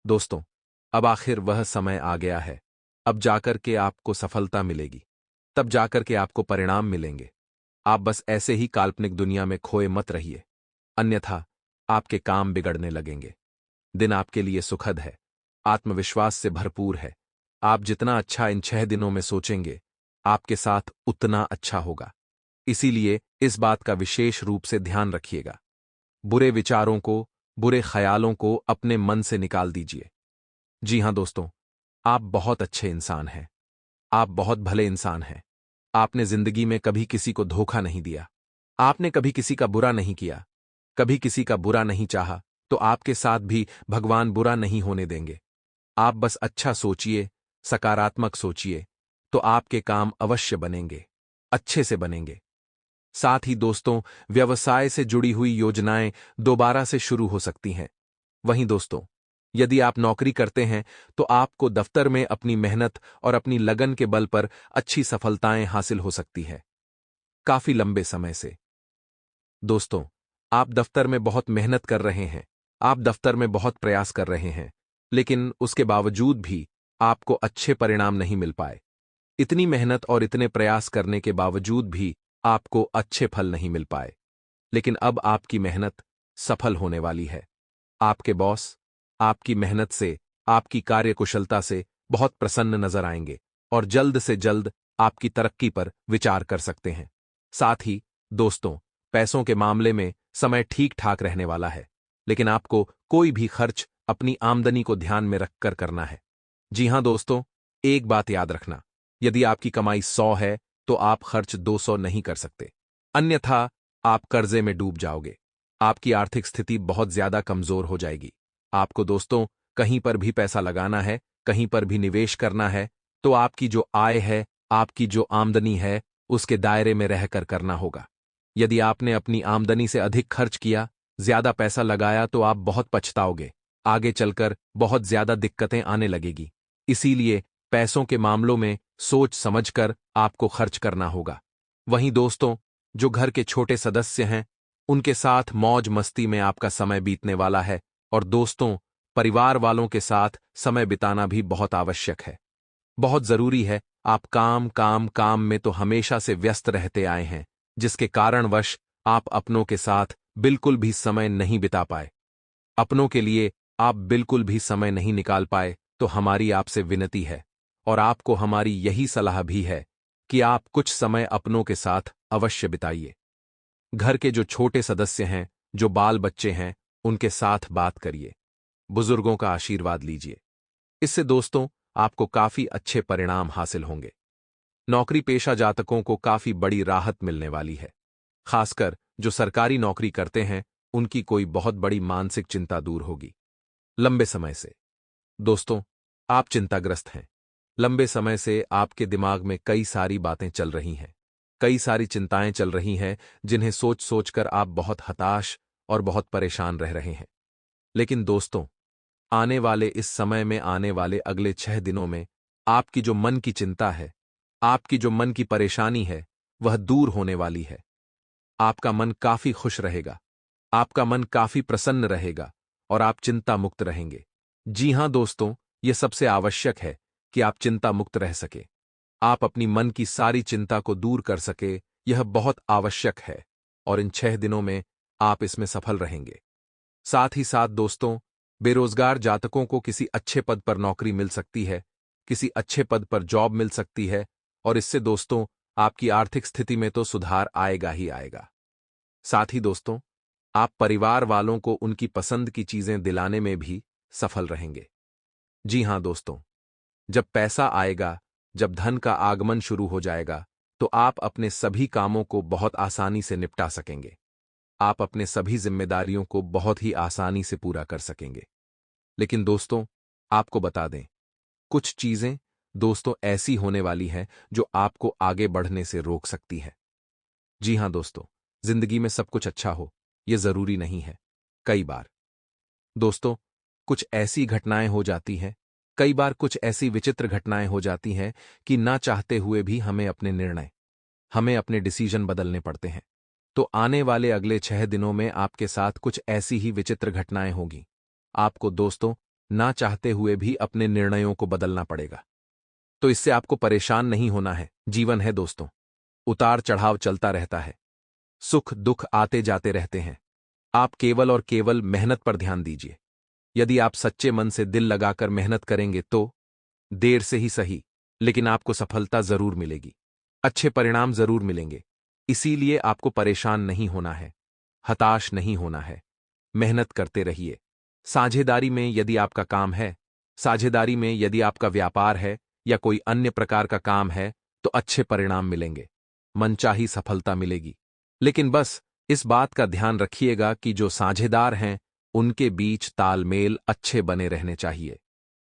दोस्तों, अब आखिर वह समय आ गया है। अब जाकर के आपको सफलता मिलेगी। तब जाकर के आपको परिणाम मिलेंगे। आप बस ऐसे ही काल्पनिक दुनिया में खोए मत रहिए, अन्यथा आपके काम बिगड़ने लगेंगे। दिन आपके लिए सुखद है, आत्मविश्वास से भरपूर है। आप जितना अच्छा इन 6 दिनों में सोचेंगे, आपके साथ उतना अच्छा होगा। इसीलिए इस बात का विशेष रूप से ध्यान रखिएगा। बुरे विचारों को, बुरे ख्यालों को अपने मन से निकाल दीजिए। जी हां दोस्तों, आप बहुत अच्छे इंसान हैं। आप बहुत भले इंसान हैं। आपने जिंदगी में कभी किसी को धोखा नहीं दिया। आपने कभी किसी का बुरा नहीं किया, कभी किसी का बुरा नहीं चाहा, तो आपके साथ भी भगवान बुरा नहीं होने देंगे। आप बस अच्छा सोचिए, सकारात्मक सोचिए, तो आपके काम अवश्य बनेंगे, अच्छे से बनेंगे। साथ ही दोस्तों, व्यवसाय से जुड़ी हुई योजनाएं दोबारा से शुरू हो सकती हैं। वहीं दोस्तों, यदि आप नौकरी करते हैं तो आपको दफ्तर में अपनी मेहनत और अपनी लगन के बल पर अच्छी सफलताएं हासिल हो सकती है, काफी लंबे समय से। दोस्तों, आप दफ्तर में बहुत मेहनत कर रहे हैं, आप दफ्तर में बहुत प्रयास कर रहे हैं, लेकिन उसके बावजूद भी आपको अच्छे परिणाम नहीं मिल पाए। इतनी मेहनत और इतने प्रयास करने के बावजूद भी आपको अच्छे फल नहीं मिल पाए। लेकिन अब आपकी मेहनत सफल होने वाली है। आपके बॉस आपकी मेहनत से, आपकी कार्यकुशलता से बहुत प्रसन्न नजर आएंगे और जल्द से जल्द आपकी तरक्की पर विचार कर सकते हैं। साथ ही दोस्तों, पैसों के मामले में समय ठीक ठाक रहने वाला है, लेकिन आपको कोई भी खर्च अपनी आमदनी को ध्यान में रखकर करना है। जी हां दोस्तों, एक बात याद रखना, यदि आपकी कमाई 100 है तो आप खर्च 200 नहीं कर सकते, अन्यथा आप कर्जे में डूब जाओगे। आपकी आर्थिक स्थिति बहुत ज्यादा कमजोर हो जाएगी। आपको दोस्तों कहीं पर भी पैसा लगाना है, कहीं पर भी निवेश करना है, तो आपकी जो आय है, आपकी जो आमदनी है, उसके दायरे में रहकर करना होगा। यदि आपने अपनी आमदनी से अधिक खर्च किया, ज्यादा पैसा लगाया, तो आप बहुत पछताओगे। आगे चलकर बहुत ज्यादा दिक्कतें आने लगेगी। इसीलिए पैसों के मामलों में सोच समझकर आपको खर्च करना होगा। वहीं दोस्तों, जो घर के छोटे सदस्य हैं, उनके साथ मौज मस्ती में आपका समय बीतने वाला है, और दोस्तों, परिवार वालों के साथ समय बिताना भी बहुत आवश्यक है, बहुत जरूरी है। आप काम काम काम में तो हमेशा से व्यस्त रहते आए हैं, जिसके कारणवश आप अपनों के साथ बिल्कुल भी समय नहीं बिता पाए। अपनों के लिए आप बिल्कुल भी समय नहीं निकाल पाए, तो हमारी आपसे विनती है, और आपको हमारी यही सलाह भी है कि आप कुछ समय अपनों के साथ अवश्य बिताइए। घर के जो छोटे सदस्य हैं, जो बाल बच्चे हैं, उनके साथ बात करिए, बुजुर्गों का आशीर्वाद लीजिए। इससे दोस्तों आपको काफी अच्छे परिणाम हासिल होंगे। नौकरी पेशा जातकों को काफी बड़ी राहत मिलने वाली है। खासकर जो सरकारी नौकरी करते हैं, उनकी कोई बहुत बड़ी मानसिक चिंता दूर होगी लंबे समय से। दोस्तों, आप चिंताग्रस्त हैं। लंबे समय से आपके दिमाग में कई सारी बातें चल रही हैं, कई सारी चिंताएं चल रही हैं, जिन्हें सोच सोचकर आप बहुत हताश और बहुत परेशान रह रहे हैं। लेकिन दोस्तों, आने वाले इस समय में, आने वाले अगले 6 दिनों में, आपकी जो मन की चिंता है, आपकी जो मन की परेशानी है, वह दूर होने वाली है। आपका मन काफी खुश रहेगा, आपका मन काफी प्रसन्न रहेगा, और आप चिंता मुक्त रहेंगे। जी हां दोस्तों, यह सबसे आवश्यक है कि आप चिंता मुक्त रह सके। आप अपनी मन की सारी चिंता को दूर कर सके, यह बहुत आवश्यक है, और इन 6 दिनों में आप इसमें सफल रहेंगे। साथ ही साथ दोस्तों, बेरोजगार जातकों को किसी अच्छे पद पर नौकरी मिल सकती है, किसी अच्छे पद पर जॉब मिल सकती है, और इससे दोस्तों आपकी आर्थिक स्थिति में तो सुधार आएगा ही आएगा। साथ ही दोस्तों, आप परिवार वालों को उनकी पसंद की चीजें दिलाने में भी सफल रहेंगे। जी हां दोस्तों, जब पैसा आएगा, जब धन का आगमन शुरू हो जाएगा, तो आप अपने सभी कामों को बहुत आसानी से निपटा सकेंगे। आप अपने सभी जिम्मेदारियों को बहुत ही आसानी से पूरा कर सकेंगे। लेकिन दोस्तों, आपको बता दें, कुछ चीजें दोस्तों ऐसी होने वाली हैं जो आपको आगे बढ़ने से रोक सकती हैं। जी हां दोस्तों, जिंदगी में सब कुछ अच्छा हो, यह जरूरी नहीं है। कई बार दोस्तों कुछ ऐसी घटनाएं हो जाती हैं, कई बार कुछ ऐसी विचित्र घटनाएं हो जाती हैं कि ना चाहते हुए भी हमें अपने डिसीजन बदलने पड़ते हैं। तो आने वाले अगले 6 दिनों में आपके साथ कुछ ऐसी ही विचित्र घटनाएं होंगी। आपको दोस्तों ना चाहते हुए भी अपने निर्णयों को बदलना पड़ेगा। तो इससे आपको परेशान नहीं होना है। जीवन है दोस्तों, उतार चढ़ाव चलता रहता है, सुख दुख आते जाते रहते हैं। आप केवल और केवल मेहनत पर ध्यान दीजिए। यदि आप सच्चे मन से दिल लगाकर मेहनत करेंगे तो देर से ही सही, लेकिन आपको सफलता जरूर मिलेगी, अच्छे परिणाम जरूर मिलेंगे। इसीलिए आपको परेशान नहीं होना है, हताश नहीं होना है। मेहनत करते रहिए। साझेदारी में यदि आपका काम है, साझेदारी में यदि आपका व्यापार है या कोई अन्य प्रकार का काम है, तो अच्छे परिणाम मिलेंगे, मनचाही सफलता मिलेगी। लेकिन बस इस बात का ध्यान रखिएगा कि जो साझेदार हैं उनके बीच तालमेल अच्छे बने रहने चाहिए।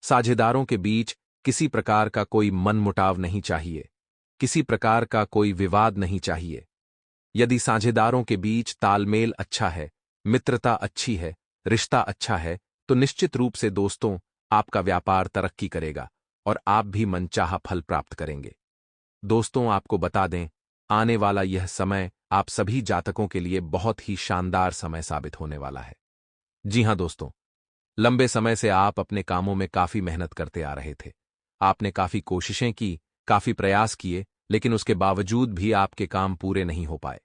साझेदारों के बीच किसी प्रकार का कोई मनमुटाव नहीं चाहिए, किसी प्रकार का कोई विवाद नहीं चाहिए। यदि साझेदारों के बीच तालमेल अच्छा है, मित्रता अच्छी है, रिश्ता अच्छा है, तो निश्चित रूप से दोस्तों आपका व्यापार तरक्की करेगा और आप भी मनचाहा फल प्राप्त करेंगे। दोस्तों आपको बता दें, आने वाला यह समय आप सभी जातकों के लिए बहुत ही शानदार समय साबित होने वाला है। जी हां दोस्तों, लंबे समय से आप अपने कामों में काफी मेहनत करते आ रहे थे। आपने काफी कोशिशें की, काफी प्रयास किए, लेकिन उसके बावजूद भी आपके काम पूरे नहीं हो पाए।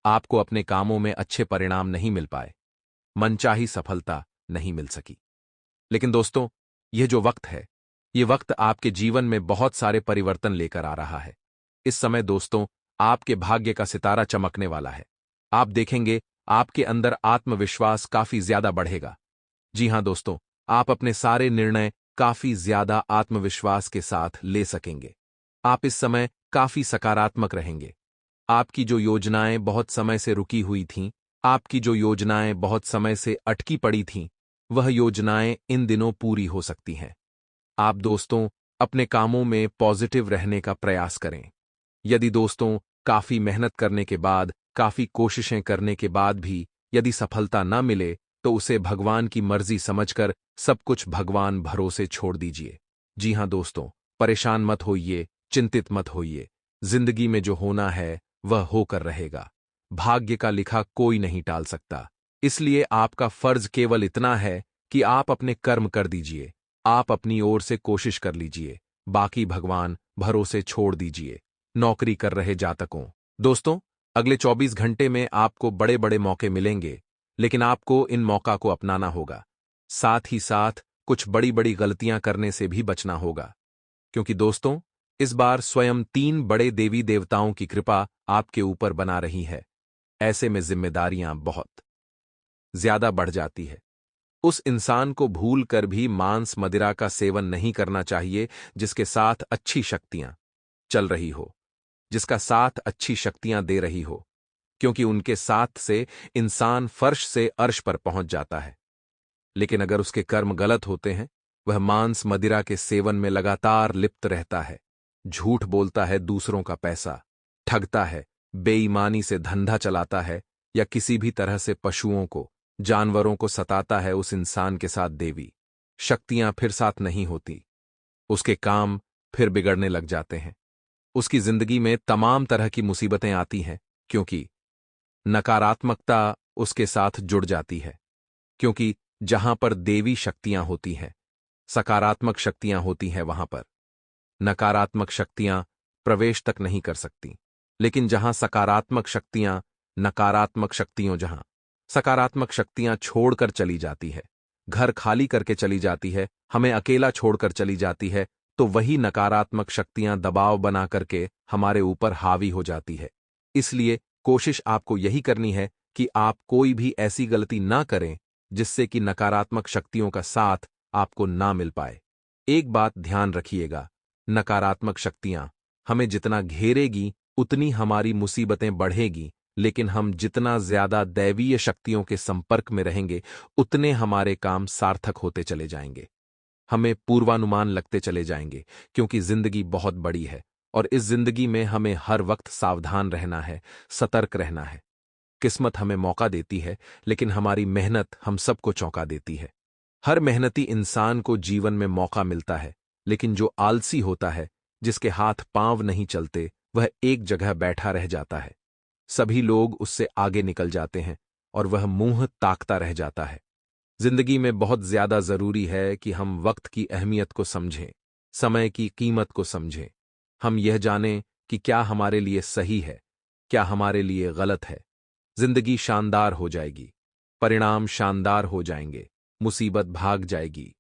आपको अपने कामों में अच्छे परिणाम नहीं मिल पाए, मनचाही सफलता नहीं मिल सकी। लेकिन दोस्तों, यह जो वक्त है, ये वक्त आपके जीवन में बहुत सारे परिवर्तन लेकर आ रहा है। इस समय दोस्तों आपके भाग्य का सितारा चमकने वाला है। आप देखेंगे आपके अंदर आत्मविश्वास काफी ज्यादा बढ़ेगा। जी हां दोस्तों, आप अपने सारे निर्णय काफी ज्यादा आत्मविश्वास के साथ ले सकेंगे। आप इस समय काफी सकारात्मक रहेंगे। आपकी जो योजनाएं बहुत समय से रुकी हुई थीं, आपकी जो योजनाएं बहुत समय से अटकी पड़ी थीं, वह योजनाएं इन दिनों पूरी हो सकती हैं। आप दोस्तों अपने कामों में पॉजिटिव रहने का प्रयास करें। यदि दोस्तों काफी मेहनत करने के बाद, काफी कोशिशें करने के बाद भी यदि सफलता न मिले, तो उसे भगवान की मर्जी समझकर सब कुछ भगवान भरोसे छोड़ दीजिए। जी हां दोस्तों, परेशान मत होइए, चिंतित मत होइए। जिंदगी में जो होना है वह होकर रहेगा। भाग्य का लिखा कोई नहीं टाल सकता। इसलिए आपका फर्ज केवल इतना है कि आप अपने कर्म कर दीजिए, आप अपनी ओर से कोशिश कर लीजिए, बाकी भगवान भरोसे छोड़ दीजिए। नौकरी कर रहे जातकों, दोस्तों अगले 24 घंटे में आपको बड़े बड़े मौके मिलेंगे, लेकिन आपको इन मौका को अपनाना होगा। साथ ही साथ कुछ बड़ी बड़ी गलतियां करने से भी बचना होगा, क्योंकि दोस्तों इस बार स्वयं 3 बड़े देवी देवताओं की कृपा आपके ऊपर बना रही है। ऐसे में जिम्मेदारियां बहुत ज्यादा बढ़ जाती है। उस इंसान को भूल कर भी मांस मदिरा का सेवन नहीं करना चाहिए जिसके साथ अच्छी शक्तियां चल रही हो, जिसका साथ अच्छी शक्तियां दे रही हो, क्योंकि उनके साथ से इंसान फर्श से अर्श पर पहुंच जाता है। लेकिन अगर उसके कर्म गलत होते हैं, वह मांस मदिरा के सेवन में लगातार लिप्त रहता है, झूठ बोलता है, दूसरों का पैसा ठगता है, बेईमानी से धंधा चलाता है, या किसी भी तरह से पशुओं को, जानवरों को सताता है, उस इंसान के साथ देवी शक्तियां फिर साथ नहीं होती। उसके काम फिर बिगड़ने लग जाते हैं। उसकी जिंदगी में तमाम तरह की मुसीबतें आती हैं, क्योंकि नकारात्मकता उसके साथ जुड़ जाती है। क्योंकि जहां पर देवी शक्तियां होती हैं, सकारात्मक शक्तियां होती हैं, वहां पर नकारात्मक शक्तियां प्रवेश तक नहीं कर सकती। लेकिन जहां सकारात्मक शक्तियां, नकारात्मक शक्तियों जहां सकारात्मक शक्तियां छोड़कर चली जाती है, घर खाली करके चली जाती है, हमें अकेला छोड़कर चली जाती है, तो वही नकारात्मक शक्तियां दबाव बना करके हमारे ऊपर हावी हो जाती है। इसलिए कोशिश आपको यही करनी है कि आप कोई भी ऐसी गलती ना करें जिससे कि नकारात्मक शक्तियों का साथ आपको ना मिल पाए। एक बात ध्यान रखिएगा, नकारात्मक शक्तियां हमें जितना घेरेगी उतनी हमारी मुसीबतें बढ़ेगी, लेकिन हम जितना ज्यादा दैवीय शक्तियों के संपर्क में रहेंगे उतने हमारे काम सार्थक होते चले जाएंगे, हमें पूर्वानुमान लगते चले जाएंगे, क्योंकि जिंदगी बहुत बड़ी है और इस जिंदगी में हमें हर वक्त सावधान रहना है, सतर्क रहना है। किस्मत हमें मौका देती है, लेकिन हमारी मेहनत हम सबको चौंका देती है। हर मेहनती इंसान को जीवन में मौका मिलता है, लेकिन जो आलसी होता है, जिसके हाथ पांव नहीं चलते, वह एक जगह बैठा रह जाता है। सभी लोग उससे आगे निकल जाते हैं और वह मुंह ताकता रह जाता है। जिंदगी में बहुत ज्यादा जरूरी है कि हम वक्त की अहमियत को समझें, समय की कीमत को समझें। हम यह जानें कि क्या हमारे लिए सही है, क्या हमारे लिए गलत है। जिंदगी शानदार हो जाएगी, परिणाम शानदार हो जाएंगे, मुसीबत भाग जाएगी।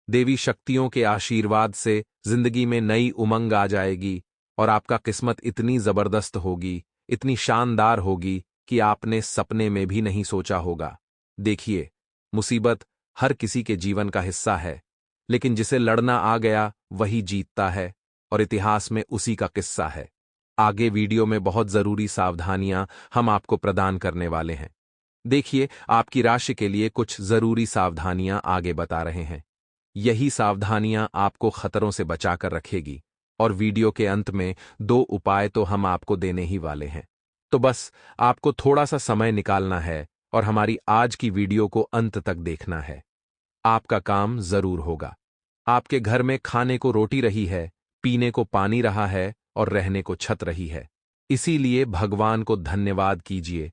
देवी शक्तियों के आशीर्वाद से जिंदगी में नई उमंग आ जाएगी और आपका किस्मत इतनी जबरदस्त होगी, इतनी शानदार होगी कि आपने सपने में भी नहीं सोचा होगा। देखिए, मुसीबत हर किसी के जीवन का हिस्सा है, लेकिन जिसे लड़ना आ गया वही जीतता है, और इतिहास में उसी का किस्सा है। आगे वीडियो में बहुत जरूरी सावधानियां हम आपको प्रदान करने वाले हैं। देखिए, आपकी राशि के लिए कुछ जरूरी सावधानियां आगे बता रहे हैं। यही सावधानियां आपको खतरों से बचाकर रखेगी, और वीडियो के अंत में 2 उपाय तो हम आपको देने ही वाले हैं। तो बस आपको थोड़ा सा समय निकालना है और हमारी आज की वीडियो को अंत तक देखना है। आपका काम जरूर होगा। आपके घर में खाने को रोटी रही है, पीने को पानी रहा है और रहने को छत रही है। इसीलिए भगवान को धन्यवाद कीजिए